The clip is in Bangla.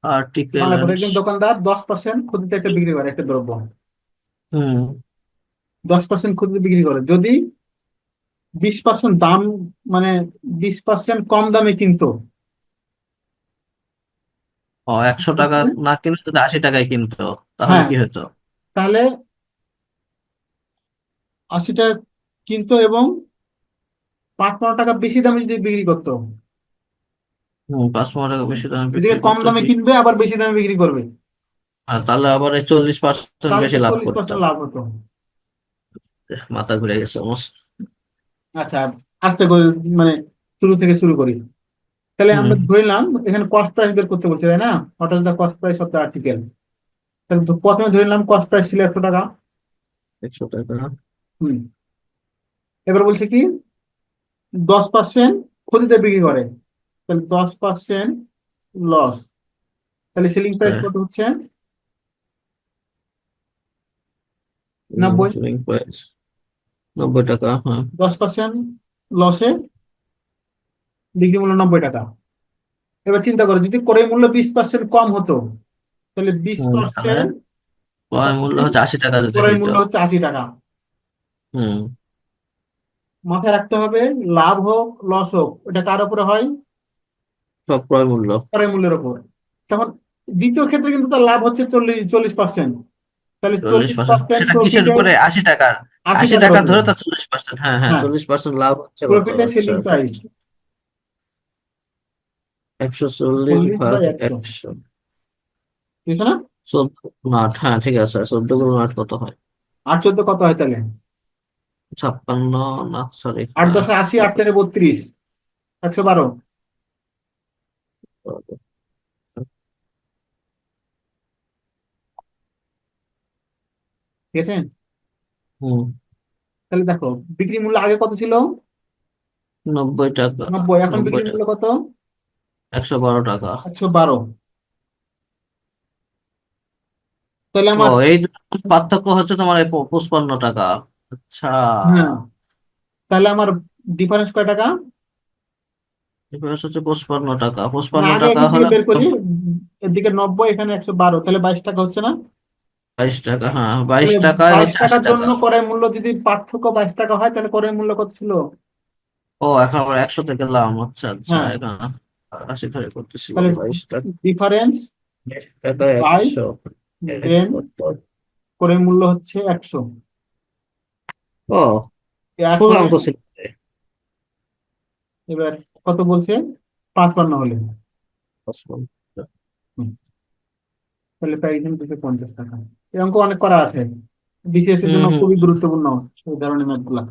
আর্টিকেল বাংলা করে এন্ড। একজন দোকানদার 10% খুচরা একটা বিক্রি করে একটা দ্রব্য, হুম। 10% খুচরা বিক্রি করে, যদি 20% দাম, মানে 20% কম দামে কিনতো, ও, 100 টাকা না কিনলে যদি 80 টাকায় কিনতো, তাহলে হ্যাঁ, কি হতো? তাহলে 80 টাকা কিনতো এবং 5-15 টাকা বেশি দামে যদি বিক্রি করতো, 5-15 টাকা বেশি দামে এদিকে বিক্রি কম করতো দামে কি? কিনবে আবার বেশি দামে বিক্রি করবে, আর তাহলে আবার এই 40% তাহলে তো বেশি লাভ চল্লিশ করতো। পার্সেন্ট লাভ হতো। মাথা ঘুরে গেছে আমার। আচ্ছা, আস্তে করে, মানে শুরু থেকে শুরু করি। তাহলে হুম। আমরা ধরলাম এখানে কস্ট প্রাইস বের করতে বলছে, তাই না? What is the cost price of the article. তাহলে তো প্রথমে ধরলাম কস্ট প্রাইস ছিল 100 টাকা। 100 টাকা। হুম। এবার বলছে কি, 10% ক্ষতিতে বিক্রি করে, তাহলে 10% লস, তাহলে সেলিং প্রাইস কত হচ্ছে? 90। সেলিং প্রাইস 90 টাকা, হ্যাঁ। 10% লসে বিক্রি মূল্য 90 টাকা। এবার চিন্তা করো, যদি ক্রয় মূল্য 20% কম হতো, তাহলে বিশ তাহলে পার্সেন্ট ক্রয় মূল্য হচ্ছে 80 টাকা যদি ক্রয় হইতো। মূল্য হচ্ছে 80 টাকা। হুম। মাথায় রাখতে হবে, লাভ হোক লস হোক, ওটা কার উপরে হয়? সব ক্রয় মূল্য। ক্রয় মূল্যের উপর। তখন দ্বিতীয় ক্ষেত্রে কিন্তু তার লাভ হচ্ছে 40%, তাহলে চল্লিশ চল্লিশ পার্সেন্ট পার্সেন্ট সেটা কিসের প্রফিটে উপরে? 80 টাকার। আশি আশি টাকার টাকা উপরে। ধরে তার 40%, হ্যাঁ হ্যাঁ, হ্যাঁ, 40% লাভ হচ্ছে কত? প্রফিটে আচ্ছা, সেলিং প্রাইস 140 40 ভাগ বাই 100, 100। ঠিক আছে না? 14 গুণ 8, হ্যাঁ ঠিক আছে, 14 গুণ 8 কত হয়? 8 14 কত হয় তাহলে? 56, না সরি, 8 10 80, 8 4 32, 112। ঠিক আছে। হুম। তাহলে দেখো, বিক্রি মূল্য আগে কত ছিল? 90 টাকা। 90, এখন নব্বই বিক্রি মূল্য টাকা কত? 112 টাকা। 112। তাহলে ও, আমার, এই দুটোর পার্থক্য হচ্ছে তোমার এই 55 টাকা। আচ্ছা। হ্যাঁ, তাহলে আমার ডিফারেন্স কয় টাকা? ডিফারেন্স হচ্ছে 55 টাকা, মানে পঁচপান্ন আগে টাকা এদিক থেকে হলে বের করি, এদিকে 90, এখানে 112, তাহলে 22 টাকা হচ্ছে না? 22 টাকা, হ্যাঁ 22 তাহলে টাকায় বাইশ হচ্ছে আশি টাকার টাকা জন্য ক্রয় মূল্য, যদি পার্থক্য 22 টাকা হয়, তাহলে ক্রয় মূল্য কত ছিল? ও, এখন আবার 100 থেকে গেলাম, আচ্ছা আচ্ছা, হ্যাঁ, এখানে 80 ধরে করতেছিলাম, তাহলে 22 টাকা। ডিফারেন্স 1 টাকা বাই 100। দেন ক্রয় মূল্য হচ্ছে 100। ও, এক সোজা হলে, অঙ্ক ছিল। এবার কত বলছে? 55 হলে। 55। হুম, তাহলে প্রাইস 250 টাকা। এই অঙ্ক অনেক করা আছে, বিসিএস এর হুম জন্য হুম। খুবই গুরুত্বপূর্ণ এই ধরনের ম্যাথ গুলা।